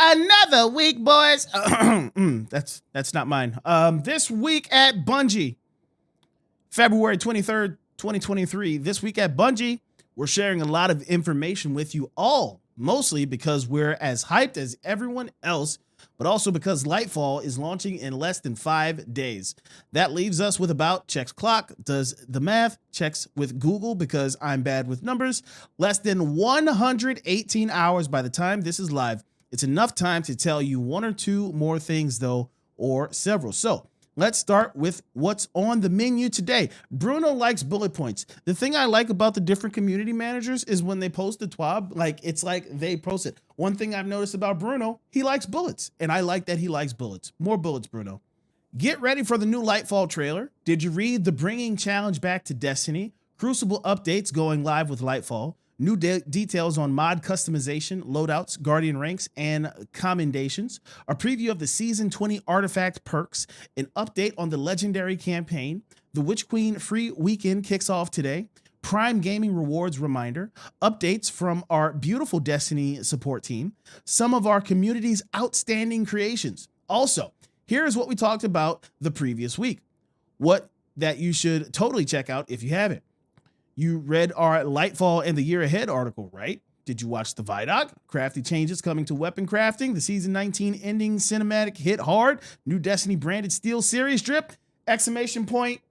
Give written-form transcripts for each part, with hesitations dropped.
Another week, boys. That's not mine. This week at Bungie, February 23rd, 2023. This week at Bungie, we're sharing a lot of information with you all, mostly because we're as hyped as everyone else, but also because Lightfall is launching in less than 5 days. That leaves us with about, checks clock, does the math, checks with Google because I'm bad with numbers, less than 118 hours by the time this is live. It's enough time to tell you one or two more things, though, or several. So let's start with what's on the menu today. Bruno likes bullet points. The thing I like about the different community managers is when they post the TWAB, it's like they post it. One thing I've noticed about Bruno, he likes bullets, and I like that he likes bullets. More bullets, Bruno. Get ready for the new Lightfall trailer. Did you read the Bringing Challenge Back to Destiny? Crucible updates going live with Lightfall. New details on mod customization, loadouts, guardian ranks, and commendations. A preview of the Season 20 artifact perks. An update on the legendary campaign. The Witch Queen free weekend kicks off today. Prime Gaming rewards reminder. Updates from our beautiful Destiny support team. Some of our community's outstanding creations. Also, here's what we talked about the previous week. What that you should totally check out if you haven't. You read our Lightfall and the Year Ahead article, right? Did you watch the Vidoc? Crafty changes coming to weapon crafting. The Season 19 ending cinematic hit hard. New Destiny branded Steel Series drip. Exclamation point.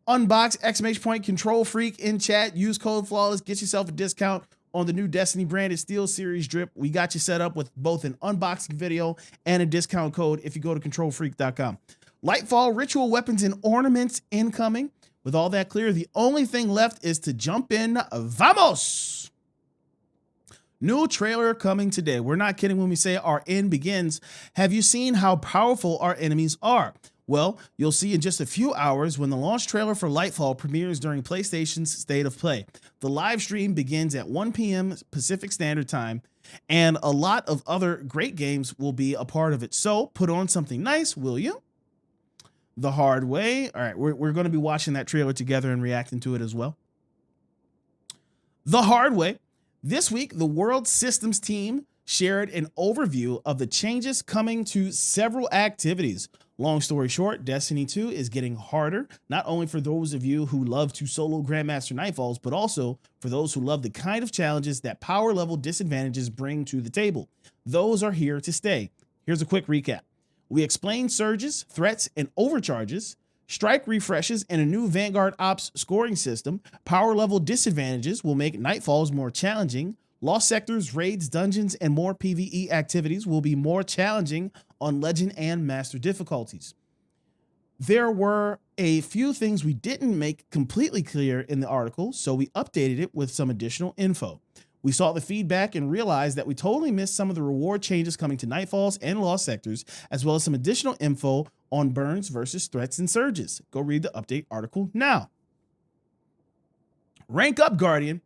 Unbox. Exclamation point. Control Freak in chat. Use code Flawless. Get yourself a discount on the new Destiny branded Steel Series drip. We got you set up with both an unboxing video and a discount code if you go to controlfreak.com. Lightfall ritual weapons and ornaments incoming. With all that clear, the only thing left is to jump in. Vamos! New trailer coming today. We're not kidding when we say our end begins. Have you seen how powerful our enemies are? Well, you'll see in just a few hours when the launch trailer for Lightfall premieres during PlayStation's State of Play. The live stream begins at 1 p.m. Pacific Standard Time, and a lot of other great games will be a part of it. So put on something nice, will you? The Hard Way. All right, we're going to be watching that trailer together and reacting to it as well. The Hard Way. This week, the World Systems team shared an overview of the changes coming to several activities. Long story short, Destiny 2 is getting harder, not only for those of you who love to solo Grandmaster Nightfalls, but also for those who love the kind of challenges that power level disadvantages bring to the table. Those are here to stay. Here's a quick recap. We explain surges, threats, and overcharges, strike refreshes, and a new Vanguard Ops scoring system. Power level disadvantages will make Nightfalls more challenging. Lost sectors, raids, dungeons, and more PvE activities will be more challenging on Legend and Master difficulties. There were a few things we didn't make completely clear in the article, so we updated it with some additional info. We saw the feedback and realized that we totally missed some of the reward changes coming to Nightfalls and Lost Sectors, as well as some additional info on burns versus threats and surges. Go read the update article now. Rank up, Guardian.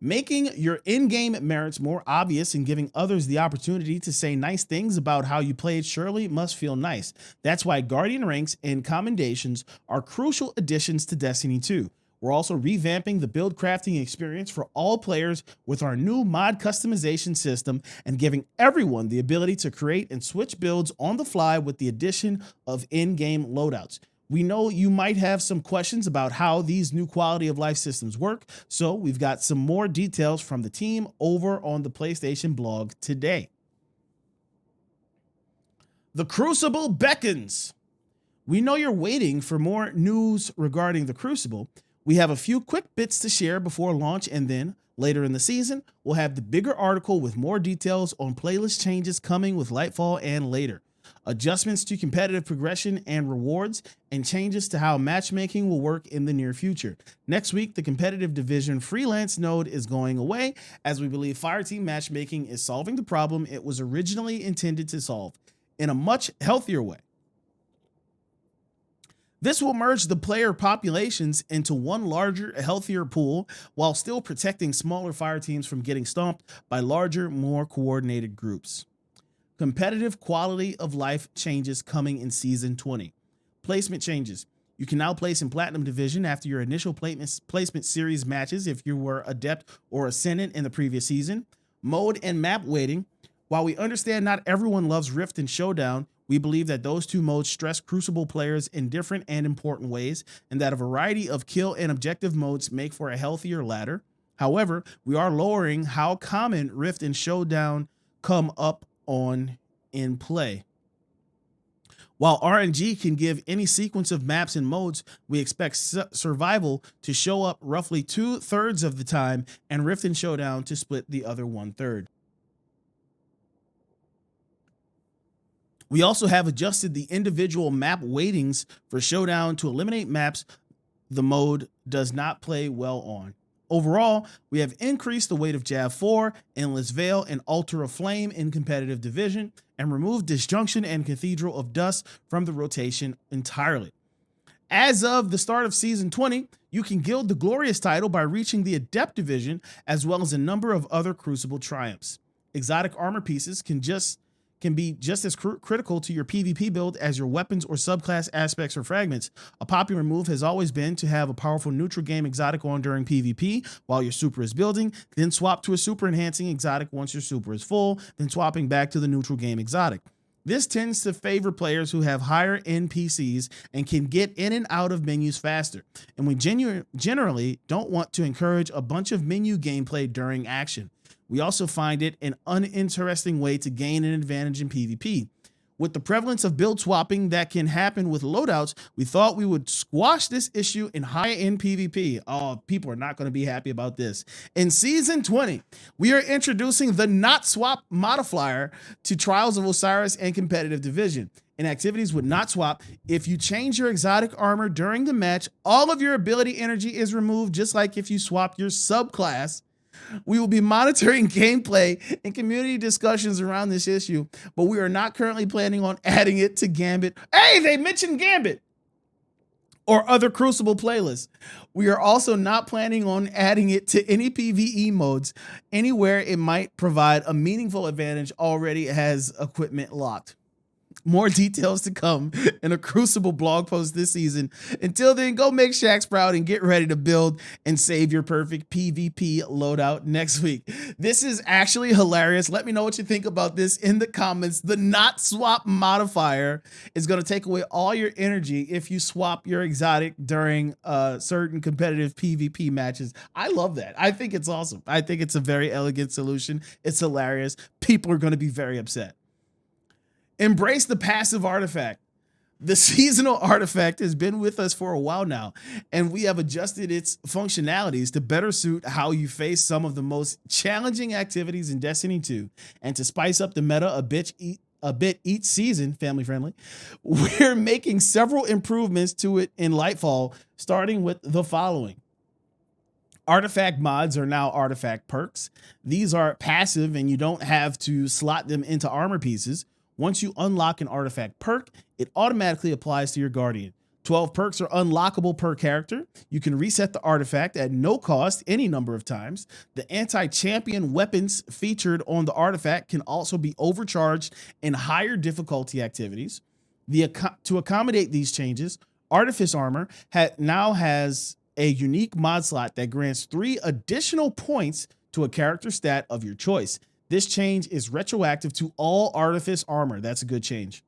Making your in-game merits more obvious and giving others the opportunity to say nice things about how you played surely must feel nice. That's why Guardian ranks and commendations are crucial additions to Destiny 2. We're also revamping the build crafting experience for all players with our new mod customization system and giving everyone the ability to create and switch builds on the fly with the addition of in-game loadouts. We know you might have some questions about how these new quality of life systems work, so we've got some more details from the team over on the PlayStation blog today. The Crucible beckons. We know you're waiting for more news regarding the Crucible. We have a few quick bits to share before launch, and then later in the season, we'll have the bigger article with more details on playlist changes coming with Lightfall and later. Adjustments to competitive progression and rewards, and changes to how matchmaking will work in the near future. Next week, the competitive division freelance node is going away, as we believe Fireteam matchmaking is solving the problem it was originally intended to solve in a much healthier way. This will merge the player populations into one larger, healthier pool while still protecting smaller fire teams from getting stomped by larger, more coordinated groups. Competitive quality of life changes coming in Season 20. Placement changes. You can now place in Platinum Division after your initial placement series matches if you were Adept or Ascendant in the previous season. Mode and map weighting. While we understand not everyone loves Rift and Showdown, we believe that those two modes stress Crucible players in different and important ways, and that a variety of kill and objective modes make for a healthier ladder. However, we are lowering how common Rift and Showdown come up on in play. While RNG can give any sequence of maps and modes, we expect survival to show up roughly 2/3 of the time and Rift and Showdown to split the other 1/3. We also have adjusted the individual map weightings for Showdown to eliminate maps the mode does not play well on. Overall, we have increased the weight of JAV 4, Endless Veil, and Altar of Flame in competitive division, and removed Disjunction and Cathedral of Dust from the rotation entirely. As of the start of Season 20, you can gild the Glorious title by reaching the Adept division, as well as a number of other Crucible triumphs. Exotic armor pieces can be just as critical to your PvP build as your weapons or subclass aspects or fragments. A popular move has always been to have a powerful neutral game exotic on during PvP while your super is building, then swap to a super enhancing exotic once your super is full, then swapping back to the neutral game exotic. This tends to favor players who have higher NPCs and can get in and out of menus faster, and we generally don't want to encourage a bunch of menu gameplay during action. We also find it an uninteresting way to gain an advantage in PvP. With the prevalence of build swapping that can happen with loadouts, we thought we would squash this issue in high-end PvP. Oh, people are not going to be happy about this. In Season 20, we are introducing the Not Swap modifier to Trials of Osiris and Competitive Division. In activities with Not Swap, if you change your exotic armor during the match, all of your ability energy is removed, just like if you swap your subclass. We will be monitoring gameplay and community discussions around this issue, but we are not currently planning on adding it to Gambit. Hey, they mentioned Gambit or other Crucible playlists. We are also not planning on adding it to any PvE modes. Anywhere it might provide a meaningful advantage already has equipment locked. More details to come in a Crucible blog post this season. Until then, go make Shax proud and get ready to build and save your perfect PvP loadout next week. This is actually hilarious. Let me know what you think about this in the comments. The Not Swap modifier is going to take away all your energy if you swap your exotic during certain competitive PvP matches. I love that. I think it's awesome. I think it's a very elegant solution. It's hilarious. People are going to be very upset. Embrace the passive artifact. The seasonal artifact has been with us for a while now, and we have adjusted its functionalities to better suit how you face some of the most challenging activities in Destiny 2, and to spice up the meta a bit each season, family friendly. We're making several improvements to it in Lightfall, starting with the following. Artifact mods are now artifact perks. These are passive, and you don't have to slot them into armor pieces. Once you unlock an artifact perk, it automatically applies to your Guardian. 12 perks are unlockable per character. You can reset the artifact at no cost any number of times. The anti-champion weapons featured on the artifact can also be overcharged in higher difficulty activities. To accommodate these changes, Artifice Armor now has a unique mod slot that grants 3 additional points to a character stat of your choice. This change is retroactive to all Artifice Armor. That's a good change.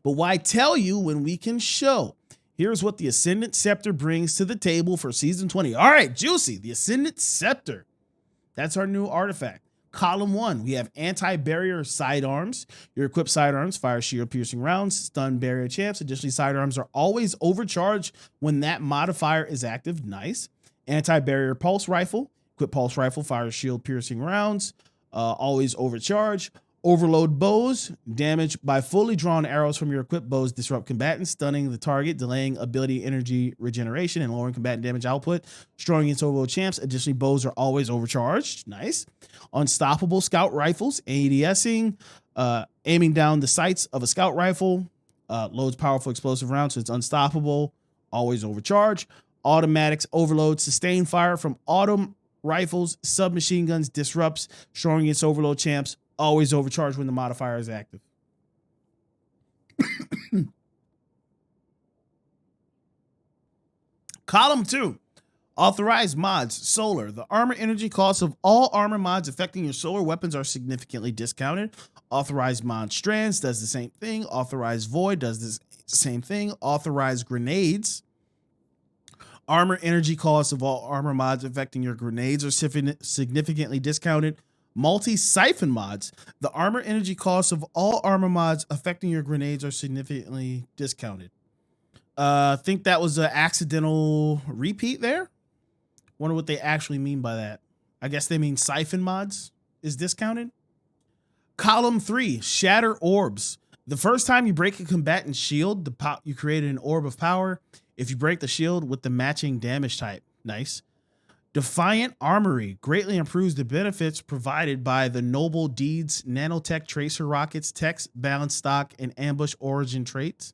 But why tell you when we can show? Here's what the Ascendant Scepter brings to the table for Season 20. All right, juicy. The Ascendant Scepter. That's our new artifact. Column 1, we have anti-barrier sidearms. Your equipped sidearms fire shield piercing rounds, stun barrier champs. Additionally, sidearms are always overcharged when that modifier is active. Nice. Anti-barrier pulse rifle. Equipped pulse rifle fires shield piercing rounds, always overcharge. Overload bows, damage by fully drawn arrows from your equipped bows disrupt combatants, stunning the target, delaying ability energy regeneration, and lowering combatant damage output. Destroying against overload champs. Additionally, bows are always overcharged. Nice. Unstoppable scout rifles, ADSing, aiming down the sights of a scout rifle, loads powerful explosive rounds, so it's unstoppable, always overcharged. Automatics overload, sustain fire from auto rifles, submachine guns, disrupts, destroying against overload champs, always overcharged when the modifier is active. Column 2, Authorized mods. Solar. The armor energy costs of all armor mods affecting your solar weapons are significantly discounted. Authorized mod strands does the same thing. Authorized void does the same thing. Authorized grenades. Armor energy costs of all armor mods affecting your grenades are significantly discounted. Multi-siphon mods. The armor energy costs of all armor mods affecting your grenades are significantly discounted. I think that was an accidental repeat there. Wonder what they actually mean by that. I guess they mean siphon mods is discounted. Column 3, shatter orbs. The first time you break a combatant's shield, you created an orb of power. If you break the shield with the matching damage type. Nice. Defiant Armory greatly improves the benefits provided by the Noble Deeds, Nanotech Tracer Rockets, Text, Balance Stock, and Ambush Origin traits.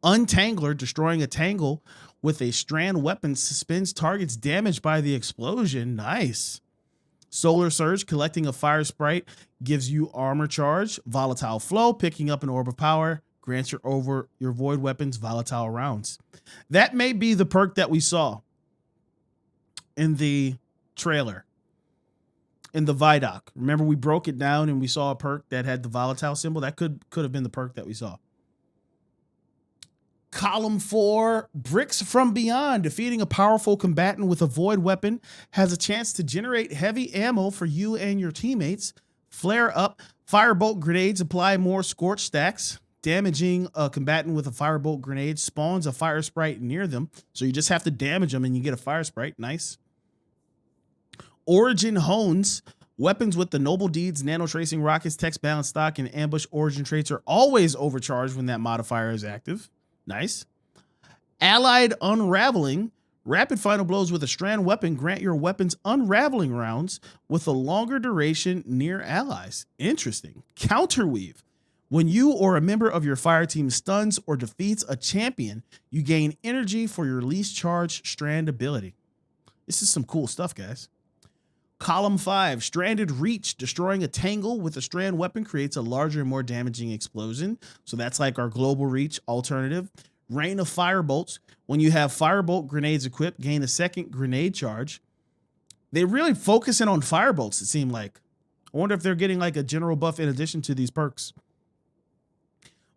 Untangler, destroying a tangle with a strand weapon suspends targets damaged by the explosion. Nice. Solar Surge, collecting a fire sprite gives you armor charge. Volatile Flow, picking up an orb of power grants your void weapons volatile rounds. That may be the perk that we saw in the trailer, in the Vidoc. Remember, we broke it down and we saw a perk that had the volatile symbol. That could have been the perk that we saw. Column 4, Bricks from Beyond. Defeating a powerful combatant with a void weapon has a chance to generate heavy ammo for you and your teammates. Flare up. Firebolt grenades apply more scorch stacks. Damaging a combatant with a firebolt grenade spawns a fire sprite near them. So you just have to damage them and you get a fire sprite. Nice. Origin Hones. Weapons with the Noble Deeds, Nano Tracing Rockets, Text Balance Stock, and Ambush Origin traits are always overcharged when that modifier is active. Nice. Allied Unraveling. Rapid final blows with a strand weapon grant your weapons unraveling rounds with a longer duration near allies. Interesting. Counterweave. When you or a member of your fire team stuns or defeats a champion, you gain energy for your least charged strand ability. This is some cool stuff, guys. Column 5, Stranded Reach. Destroying a tangle with a strand weapon creates a larger and more damaging explosion. So that's like our global reach alternative. Rain of Firebolts. When you have firebolt grenades equipped, gain a second grenade charge. They really focusing on firebolts, it seemed like. I wonder if they're getting like a general buff in addition to these perks.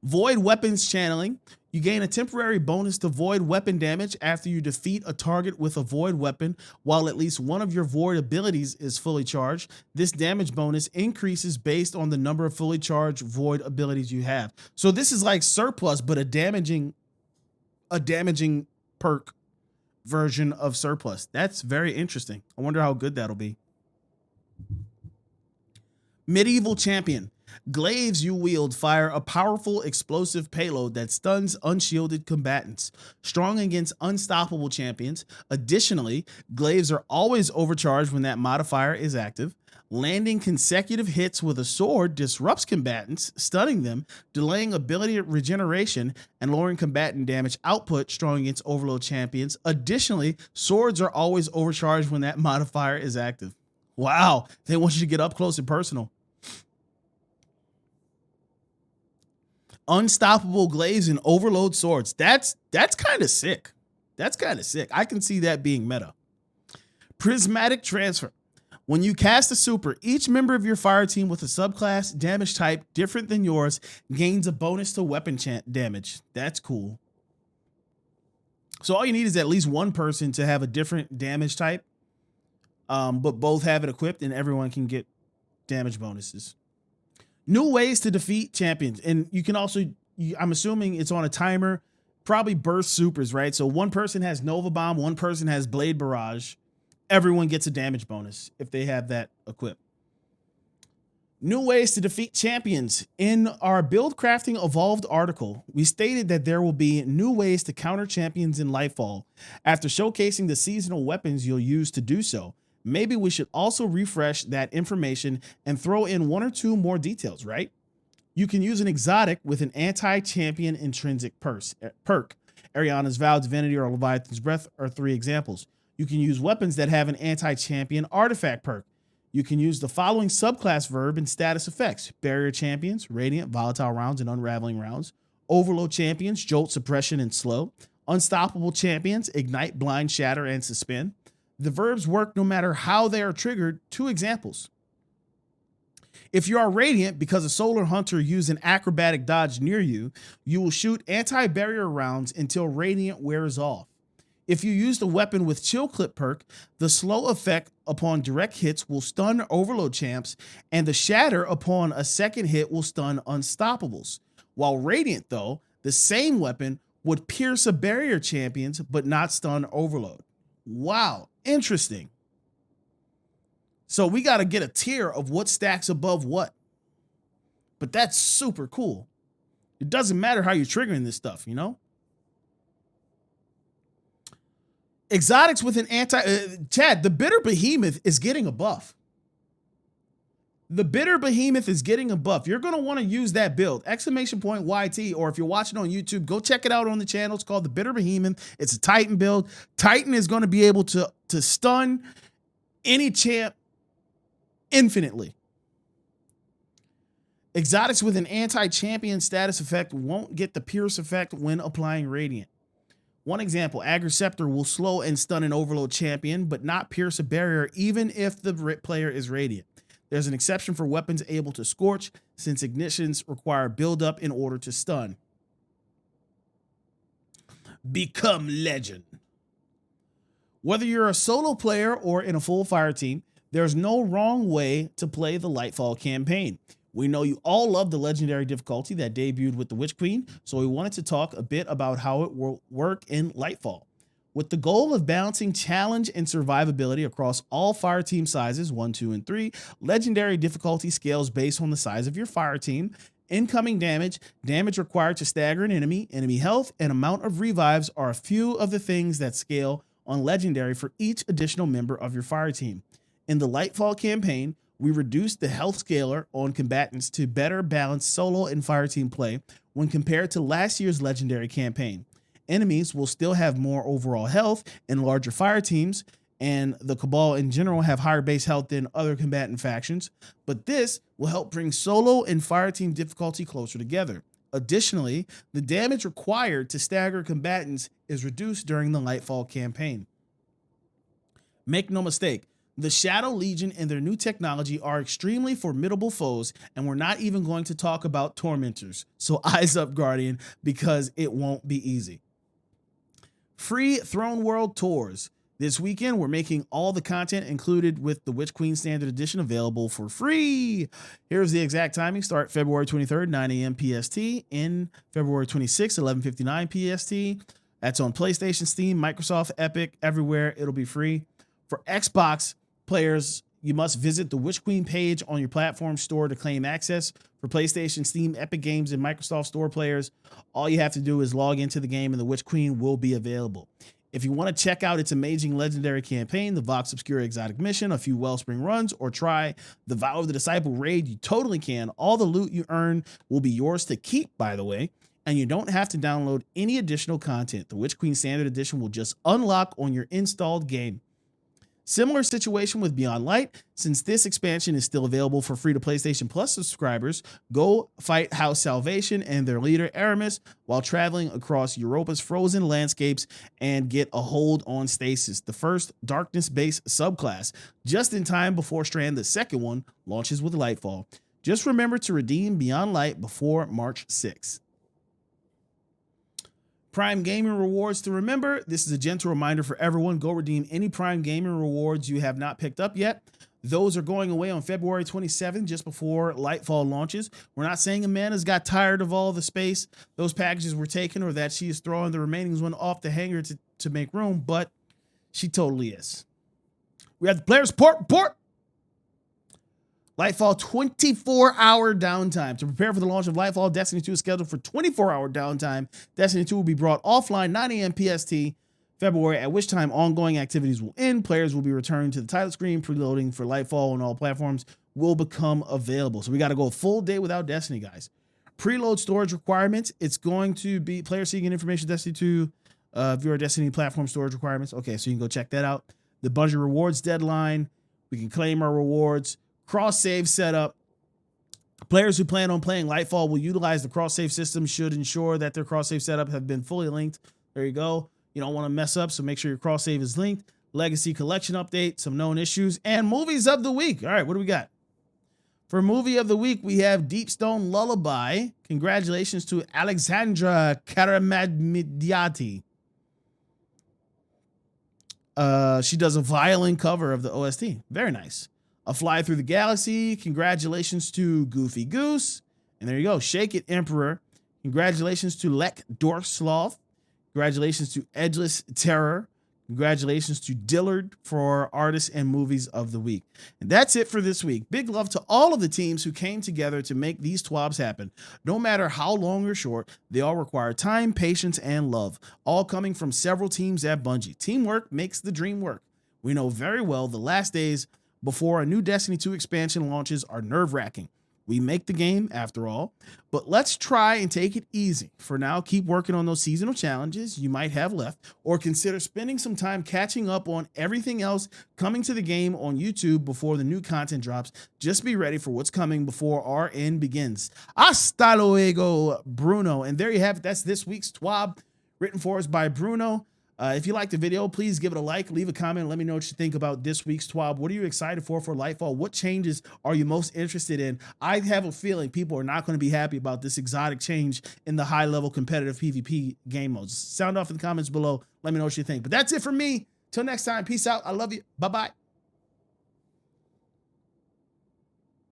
Void Weapons Channeling. You gain a temporary bonus to void weapon damage after you defeat a target with a void weapon while at least one of your void abilities is fully charged. This damage bonus increases based on the number of fully charged void abilities you have. So this is like surplus, but a damaging perk version of surplus. That's very interesting. I wonder how good that'll be. Medieval Champion. Glaives you wield fire a powerful explosive payload that stuns unshielded combatants, strong against unstoppable champions. Additionally, glaives are always overcharged when that modifier is active. Landing consecutive hits with a sword disrupts combatants, stunning them, delaying ability regeneration, and lowering combatant damage output, strong against overload champions. Additionally, swords are always overcharged when that modifier is active. Wow, they want you to get up close and personal. Unstoppable glaives and overload swords. That's kind of sick. That's kind of sick. I can see that being meta. Prismatic Transfer. When you cast a super, each member of your fire team with a subclass damage type different than yours gains a bonus to weapon damage. That's cool. So all you need is at least one person to have a different damage type, but both have it equipped and everyone can get damage bonuses. New ways to defeat champions. And you can also, I'm assuming it's on a timer, probably burst supers, right? So one person has Nova Bomb, one person has Blade Barrage. Everyone gets a damage bonus if they have that equipped. New ways to defeat champions. In our Build Crafting Evolved article, we stated that there will be new ways to counter champions in Lightfall. After showcasing the seasonal weapons you'll use to do so, maybe we should also refresh that information and throw in one or two more details, right? You can use an exotic with an anti-champion intrinsic perk. Ariana's Vow, Divinity, or Leviathan's Breath are 3 examples. You can use weapons that have an anti-champion artifact perk. You can use the following subclass verb and status effects: Barrier Champions, Radiant, Volatile Rounds, and Unraveling Rounds. Overload Champions, Jolt, Suppression, and Slow. Unstoppable Champions, Ignite, Blind, Shatter, and Suspend. The verbs work no matter how they are triggered. 2 examples. If you are radiant because a solar hunter used an acrobatic dodge near you, you will shoot anti-barrier rounds until radiant wears off. If you use the weapon with chill clip perk, the slow effect upon direct hits will stun overload champs, and the shatter upon a second hit will stun unstoppables. While radiant though, the same weapon would pierce a barrier champions but not stun overload. Wow, interesting. So we got to get a tier of what stacks above what. But that's super cool. It doesn't matter how you're triggering this stuff, you know? Exotics with an Chad, the Bitter Behemoth is getting a buff. The Bitter Behemoth is getting a buff. You're going to want to use that build, ! YT, or if you're watching on YouTube, go check it out on the channel. It's called the Bitter Behemoth. It's a Titan build. Titan is going to be able to stun any champ infinitely. Exotics with an anti-champion status effect won't get the Pierce effect when applying Radiant. One example, Agriceptor will slow and stun an overload champion, but not pierce a barrier even if the player is Radiant. There's an exception for weapons able to Scorch, since ignitions require build-up in order to stun. Become Legend. Whether you're a solo player or in a full fire team, there's no wrong way to play the Lightfall campaign. We know you all love the legendary difficulty that debuted with the Witch Queen, so we wanted to talk a bit about how it will work in Lightfall. With the goal of balancing challenge and survivability across all fire team sizes, 1, 2, and 3, legendary difficulty scales based on the size of your fire team, incoming damage, damage required to stagger an enemy, enemy health, and amount of revives are a few of the things that scale on legendary for each additional member of your fire team. In the Lightfall campaign, we reduced the health scaler on combatants to better balance solo and fire team play when compared to last year's legendary campaign. Enemies will still have more overall health and larger fire teams, and the Cabal in general have higher base health than other combatant factions, but this will help bring solo and fire team difficulty closer together. Additionally, the damage required to stagger combatants is reduced during the Lightfall campaign. Make no mistake, the Shadow Legion and their new technology are extremely formidable foes, and we're not even going to talk about Tormentors. So eyes up, Guardian, because it won't be easy. Free Throne World Tours. This weekend, we're making all the content included with the Witch Queen Standard Edition available for free. Here's the exact timing. Start February 23rd, 9 a.m. PST. In February 26th, 11:59 PST. That's on PlayStation, Steam, Microsoft, Epic, everywhere. It'll be free. For Xbox players, you must visit the Witch Queen page on your platform store to claim access. For PlayStation, Steam, Epic Games, and Microsoft Store players, all you have to do is log into the game and the Witch Queen will be available. If you want to check out its amazing legendary campaign, the Vox Obscura exotic mission, a few Wellspring runs, or try the Vow of the Disciple raid, you totally can. All the loot you earn will be yours to keep, by the way, and you don't have to download any additional content. The Witch Queen Standard Edition will just unlock on your installed game. Similar situation with Beyond Light. Since this expansion is still available for free to PlayStation Plus subscribers, go fight House Salvation and their leader Aramis while traveling across Europa's frozen landscapes and get a hold on Stasis, the first darkness-based subclass, just in time before Strand, the second one, launches with Lightfall. Just remember to redeem Beyond Light before March 6th. Prime Gaming rewards to remember. This is a gentle reminder for everyone. Go redeem any Prime Gaming rewards you have not picked up yet. Those are going away on February 27th, just before Lightfall launches. We're not saying Amanda's got tired of all the space those packages were taking, or that she is throwing the remaining one off the hanger to make room, but she totally is. We have the player support report. Lightfall 24-hour downtime. To prepare for the launch of Lightfall, Destiny 2 is scheduled for 24-hour downtime. Destiny 2 will be brought offline 9 a.m. PST February, at which time ongoing activities will end. Players will be returned to the title screen. Preloading for Lightfall on all platforms will become available. So we got to go a full day without Destiny, guys. Preload storage requirements. It's going to be player seeking information, Destiny 2, viewer Destiny platform storage requirements. Okay, so you can go check that out. The Bungie rewards deadline. We can claim our rewards. Cross-save setup. Players who plan on playing Lightfall will utilize the cross-save system, should ensure that their cross-save setup have been fully linked. There you go. You don't want to mess up, so make sure your cross-save is linked. Legacy Collection update, some known issues, and movies of the week. All right, what do we got? For movie of the week, we have Deep Stone Lullaby. Congratulations to Alexandra Karamadiati. She does a violin cover of the OST. Very nice. A Fly Through the Galaxy. Congratulations to Goofy Goose. And there you go. Shake It Emperor. Congratulations to Lek Dorsloth. Congratulations to Edgeless Terror. Congratulations to Dillard for Artists and Movies of the Week. And that's it for this week. Big love to all of the teams who came together to make these TWABs happen. No matter how long or short, they all require time, patience, and love, all coming from several teams at Bungie. Teamwork makes the dream work. We know very well the last days before a new Destiny 2 expansion launches are nerve-wracking. We make the game, after all, but let's try and take it easy. For now, keep working on those seasonal challenges you might have left, or consider spending some time catching up on everything else coming to the game on YouTube before the new content drops. Just be ready for what's coming before our end begins. Hasta luego, Bruno. And there you have it. That's this week's TWAB, written for us by Bruno. If you liked the video, please give it a like, leave a comment, let me know what you think about this week's TWAB. What are you excited for Lightfall? What changes are you most interested in? I have a feeling people are not going to be happy about this exotic change in the high-level competitive PvP game modes. Sound off in the comments below. Let me know what you think. But that's it for me. Till next time, peace out. I love you. Bye-bye.